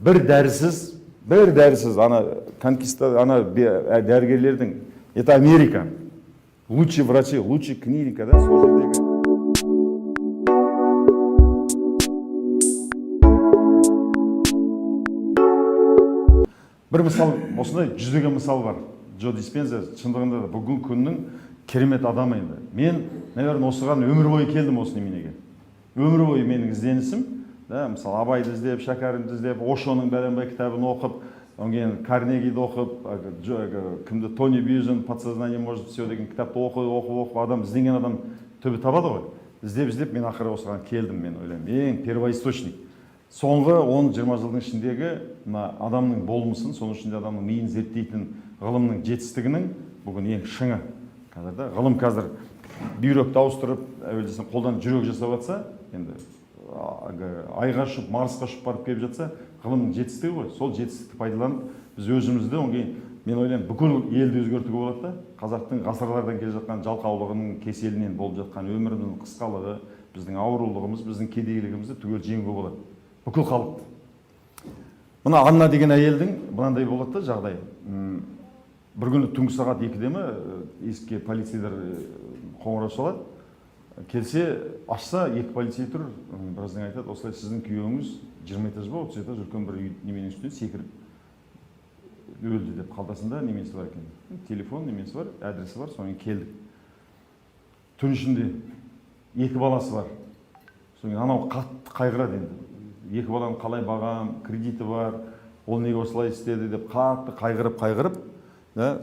бір дәрісіз ана конкиста ана дәрігерлердің это Америка. Лучшие врачи, лучшие клиника, да, сол жердегі. Бір мысал, осындай жүздеген мысал бар. Джо Диспенза шындығында бүгін күннің керемет адамы енді. Мен, наверное, осыған өмір бойы келдім осы неменеге. Өмір бойы менің ізденісім, да, мысалы Абайды іздеп, Шәкәрімді іздеп, Ошоның бәленбай кітабын оқып, онген Карнегиді оқып, кімді Тони Бьюзен «Подсознание может все» деген кітапты оқып, адам ізденген адам түбі табады ғой. Іздеп, мен ақыры осыған келдім, мен ойлаймын. Ең первоисточник. Соңғы 10-20 жылдың ішіндегі адамның болмысын, соның ішінде адамның миын зерттейтін ғылымның жетістігінің бүгін ең шыңы. Ғылым қазір бүйректі ауыстырып, әуелдесін қолдан жүрек жасап жатса, енді айға ұшып, Марсқа ұшып барып келіп жатса, ғылымның жетістігі ғой. Сол жетістікті пайдаланып, біз өзімізді, оңген, мен ойлаймын, бүкіл елді өзгертуге болады да. Қазақтың ғасырлардан келе жатқан жалқаулығының кеселінен болып жатқан өмірінің қысқалығы, біздің аурулығымыз, біздің кедейлігімізді түгел жеңуге болады. Бүкіл халықты. Мына Анна деген әйелдің мынандай болады да жағдай. Бір күні түнгі сағат 2-де ме есікке полицейлер қоңырау шалады. Келсе, ашса, екі полицей тұр, біраздан айтады, осылай сіздің күйеуіңіз 20 этаж ба, 30 этаж үлкен бір неменің үстіне секіріп өлді деп қалтасында немесі бар екен. Телефон немесі бар, адресі бар, соның келдік. Түн ішінде екі баласы бар. Соң анау қатты қайғырады енді. Екі баланың қалай бағам, кредиті бар, ол неге осылай істеді деп қатты қайғырып,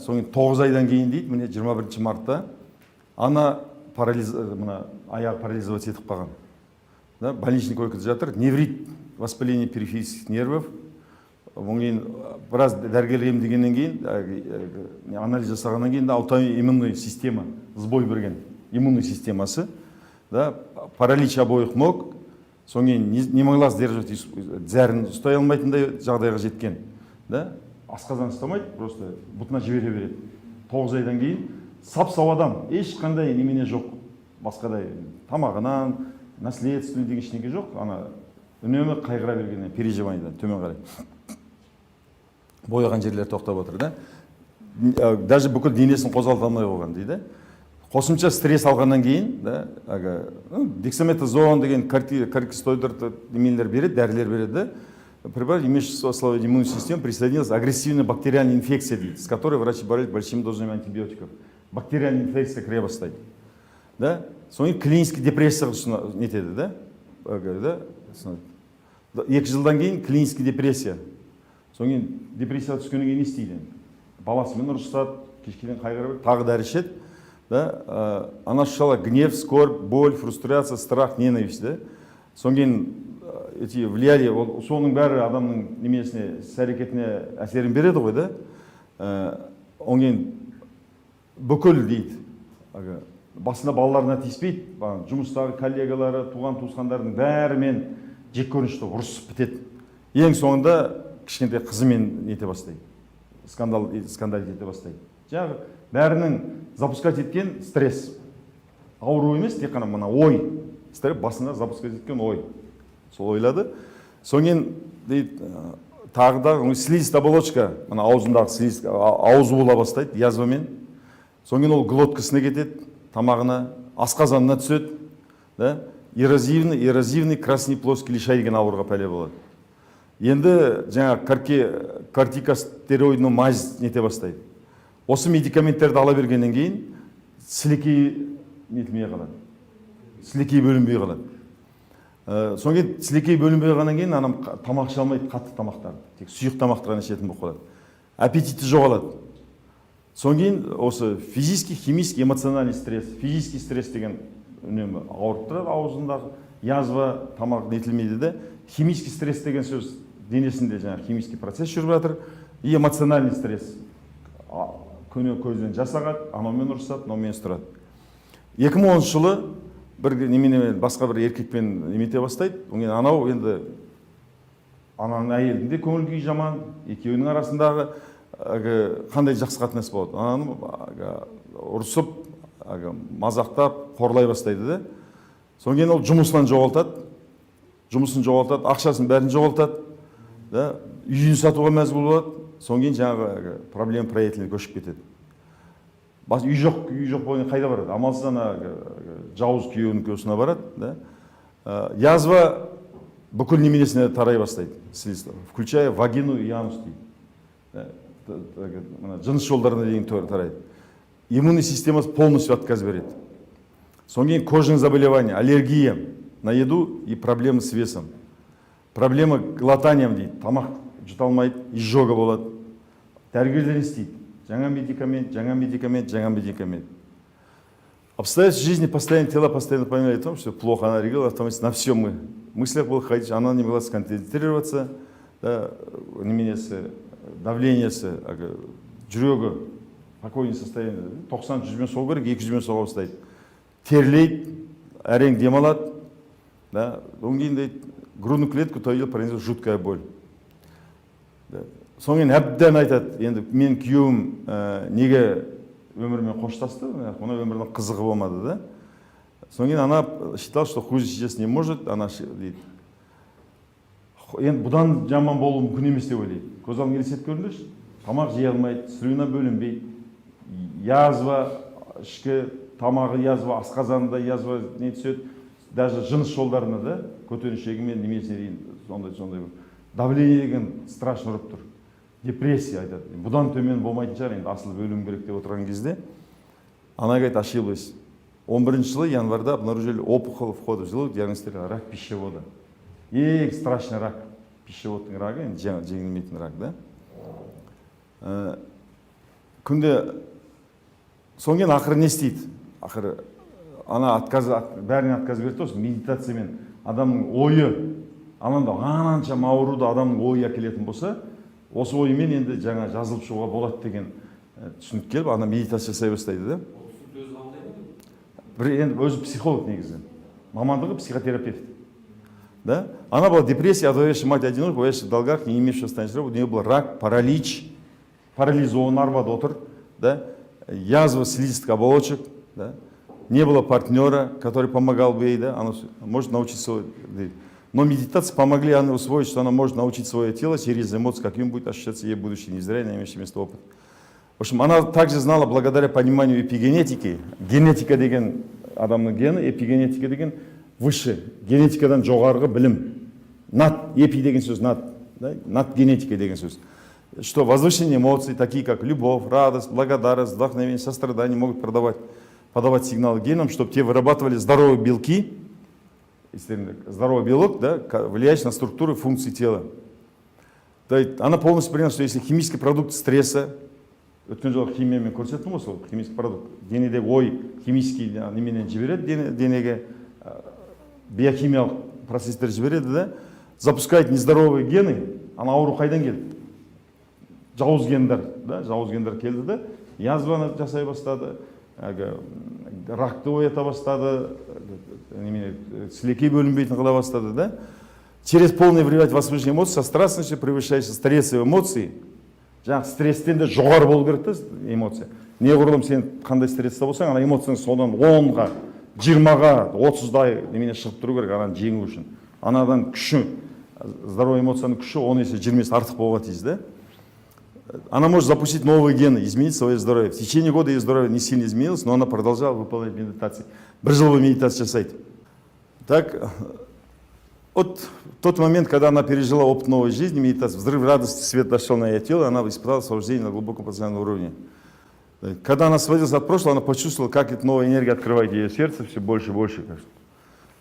соң 9 айдан кейін дейді, міне 21 мартта ана аяғы парализовать етіп қалған. Больничный койкада жатыр, неврит, воспаление периферических нервов. Біраз дәрігер емдегеннен кейін, анализ жасағаннан кейін аутоиммунный система, сбой берген иммунный системасы, паралич обоих ног, соң кейін не могла сдерживать, зәрін ұстай алмайтындай жағдайға жеткен. Асқазан ұстамайды, просто бұтына жібере береді. 9 айдан кейін сап-сау адам, ешқандай немене жоқ, басқадай тамағынан, наследственный деген ештеңе жоқ, ана үнемі қайғыра бергеннен, переживаниедан төмен қарай. Бояған жерлер тоқтап отыр, да? Даже бүкіл денесін қозғалта алмай қойған дейді. Қосымша стресс алғаннан кейін, дексаметазон деген кортикостероидты немелер береді, дәрілер береді. Препарат, имеющий ослабить иммунную систему, присоединилась агрессивная бактериальная инфекция, с которой врачи боролись большими дозами антибиотиков. Бактериальная инфекция кіре бастайды. Соң клинический депрессия нетеді, да? 2 жылдан кейін клинический депрессия. Соң депрессия түскеннен кейін не істейді? Баласымен ұрысады, кешкеден қайғырып, тағы дәрі ішеді. Она ощущала гнев, скорбь, боль, фрустрация, страх, ненависть. Соң кейін эти влияние, соның бәрі адамның немесіне, әрекетіне әсерін береді ғой, да? Оңген бүкіл дейді. Басында балаларына тиіспейді. Жұмыстағы коллегалары, туған-туысқандардың бәрімен жек көрінішті ұрысып бітеді. Ең соңында кішкентай қызымен нете бастайды. Скандал ете бастайды. Жаңағы бәрінің запускать еткен стресс. Ауру емес, тек қана мына ой. Басында запускать еткен ой. Сол ойлады. Соңен тағы да слизистая оболочка, аузындағы слиз, аузы бола бастайды, язвамен. Соңен ол глоткасына кетеді, тамағына, асқазанына түседі. Эрозивный красный плоский лишай деген ауырға пәле болады. Енді жаңа кортикостероидный мазь нете бастайды. Осы медикаменттерді ала бергеннен кейін сілекей нетмей қалады. Сілекей бөлінбей қалады. Соң кейін сілекей бөлінбей қалғаннан кейін анам тамақ іше алмайды, қатты тамақтарды. Тек сұйық тамақты ғана ішетін болып қалады. Аппетиті жоғалады. Соң кейін осы физический, химический, эмоциональный стресс, физический стресс деген үнемі ауырып тұрады, аузындағы язва, тамақ нетілмейді де. Химический стресс деген сөз денесінде жаңа химический процесс жүріп жатыр. И эмоциональный стресс. Көне көзден жасағады, анаумен ұрысады, мынаумен тұрады. 2010 жылы бір неменемен басқа бір еркекпен немете бастайды. Анау енді ананың әйелдің де көңіл күйі жаман, екеуінің арасындағы қандай жақсы қатынас болады. Ананы ұрысып, мазақтап, қорлай бастайды да. Соң кейін ол жұмысынан жоғалтады. Жұмысын жоғалтады, ақшасын бәрін жоғалтады. да, үйін сатуға мәжбүр болады, содан кейін жаңағы проблема правительіне көшіп кетеді. Үй жоқ болғанда қайда барады? Амалсыз ана жауыз күйеуінің көсіне барады, да? Язва бүкіл неменесіне тарай бастайды, слизистый, включая вагину и анус дейді. Жыныс жолдарына дейін тарайды. Иммунный системасы полностью отказ береді. Содан кейін кожные заболевания, аллергия на еду и проблемы с весом. Проблема глотанием дейді, тамақ жұта алмайды, изжога болады. Дәрігерлер не істейді? Жаңа медикамент. Обстоятельства жизни постоянно, тело постоянно поминали о том, что плохо, она реагировала автоматически на все мы. В мыслях было ходить, она не могла сконцентрироваться, да, давление, жүрегі, покойный состояние, 90 жүзбен соғу керек, 200-мен соға бастайды. Терлейді, әрең демалады, да, одан кейін дейді, грудную клетку то и дело пронизывает жуткая боль. Содан кейін әбден айтады, енді мен күйеуім неге өмірмен қоштасты, ona өмірдің қызығы болмады, да. Содан кейін она считала, что хуже сейчас не может, она дейді. Енді бұдан жаман болу мүмкін емес деп ойлайды. Көз алдыңа елестетіп көріңдерші, тамақ жей алмайды, слюна бөлінбейді, язва, ішкі тамағы язва, асқазанында язва не түседі, даже жыныс жолдарына да, көтеріншегімен немесіне дейін сондай давление деген страшно ұрып тұр. Депрессия айтады. Бұдан төмен болмайтын шығар, енді асыл өлім керек деп отырған кезде, она говорит, ошиблась. 11 жылы январда обнаружили опухоль входа в желудок, диагностировали рак пищевода. Ең страшный рак, пищеводтың рагы, енді жеңілмейтін рак, да? Күнде, соң кейін ақыры не істейді? Ақыры, ана бәріне отказ берді осы медитациямен адамның ойы, ананда ананша ауруды адамның ойы әкелетін болса, осы ойымен енді жаңа жазылып шығуға болады деген түсінік келіп, ана медитация жасай бастайды, да? Енді өзі психолог негізі, мамандығы психотерапевт. Да? Она была депрессия, одновременно мать одинокая, воящая в долгах, не имеющая состояния работы, у нее был рак, паралич, парализован, арбада отыр, да? Язва слизистых оболочек, да? Не было партнера, который помогал бы ей, да? Она может научиться. Но медитации помогли она усвоить, что она может научить свое тело через эмоции, каким будет ощущаться ей будущее, не зря имеющий место опыт. В общем, она также знала, благодаря пониманию эпигенетики, генетика деген адамның гені, эпигенетика деген выше, генетикадан жоғарғы білім. Над, эпи деген сөз, над генетика деген сөз. Что возвышенные эмоции, такие как любовь, радость, благодарность, вдохновение, сострадание, могут подавать сигналы генам, чтобы те вырабатывали здоровые белки, здоровый белок, да, влияющий на структуру и функции тела. Она полностью приняла, что если химический продукт стресса, өткен жолы химиямен көрсеттім ғой, сол химический продукт, денедегі ой химический неменен жібереді, денеге биохимиялық процесстер жібереді, да, запускает нездоровые гены, ана ауру қайдан келді? Жауыз гендер, да, жауыз гендер келді, да, язваны жасай бастады, ракты оята бастады, сілекей бөлінбейтін қыла бастады, да. Через полное влияние возвышенных эмоций, со страстностью превышающей стрессовые эмоции, жаңағы стресстен де жоғары болу керек та эмоция. Неғұрлым сен қандай стрессте болсаң, ана эмоцияң содан 10-ға, 20-ға, 30-дай немене шығып тұру керек, ананы жеңу үшін. Анадан күші, здоровый эмоцияның күші 10 есе 20 есе артық болуға тиіс, да? Она может запустить новые гены, изменить свое здоровье. В течение года ее здоровье не сильно изменилось, но она продолжала выполнять медитации. Бір жыл вы медитацию жасайды. Так, вот в тот момент, когда она пережила опыт новой жизни, медитации, взрыв радости, свет дошел на ее тело, она испытала освобождение на глубоком эмоциональном уровне. Когда она освободилась от прошлого, она почувствовала, как эта новая энергия открывает ее сердце все больше и больше.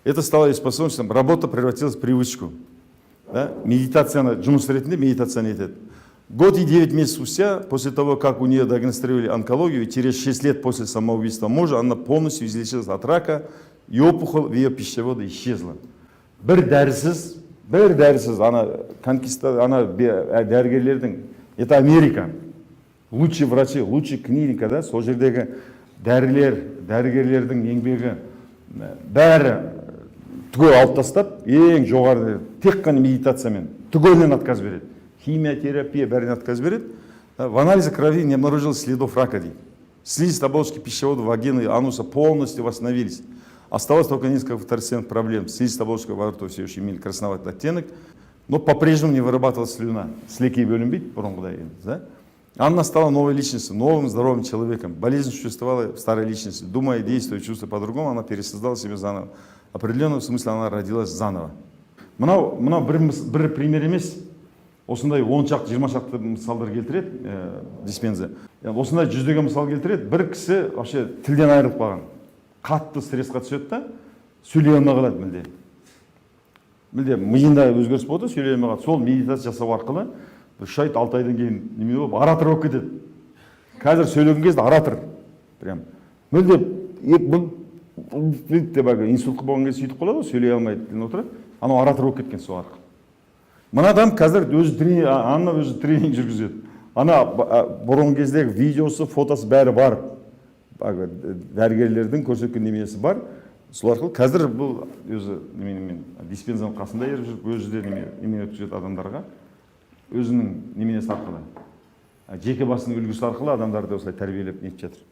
Это стало ее способностью, работа превратилась в привычку. Да? Медитация, жұмыс ретінде медитация етеді. Год и 9 месяцев спустя, после того, как у нее диагностировали онкологию, и через 6 лет после самоубийства мужа, она полностью излечилась от рака, и опухоль в ее пищеводе исчезла. Бір дәрісіз, ана дәрігерлердің, это Америка, лучшие врачи, лучшие клиника, да, сол жердегі дәрігерлердің еңбегі бәрі түгел алып тастап, ең жоғары, тек қана медитациямен, түгелінен отказ береді. Химиотерапия бәріне отказ береді. В анализе крови не обнаружилось следов рака. Слизистые оболочки пищевода, вагины и ануса полностью восстановились. Осталось только несколько второстепенных проблем. Слизистые оболочки во рту все еще имели красноватый оттенок. но по-прежнему не вырабатывалась слюна. Сілекей бөлінбейді бұрынғыдай енді, да? Анна стала новой личностью, новым здоровым человеком. Болезнь существовала в старой личности. Думая, действуя, чувствуя по-другому, она пересоздала себя заново. В определенном смысле она родилась заново. Мынау бір пример емес. Осындай 10 шақты, 20 шақты мысалдар келтіреді диспенза. Осындай жүздеген мысал келтіреді. Бір кісі вообще тілден айырылып қалған. Қатты стрессқа түседі да, сөйлей алмай қалады мүлде. Мүлде миында өзгеріс болды, сөйлей алмай қалады. Сол медитация жасау арқылы 3 ай 6 айдан кейін неме болып оратор болып кетеді. Қазір сөйлеген кезде оратор. Прям мүлде инсультқа болған кезде сөйтіп қалады, сөйлей алмайды деген отырады. Анау оратор болып кеткен сол арқылы. Мына адам қазір Анна өзі тренинг жүргізеді. Ана бұрынғы кездегі видеосы, фотосы бәрі бар. Дәрігерлердің көрсеткен неменесі бар. Сол арқылы қазір бұл өзі диспензаның қасында еріп жүріп, өзі де неме өткізеді адамдарға. Өзінің неменесі арқылы, жеке басының үлгісі арқылы адамдарды осылай тәрбиелеп нетіп жатыр.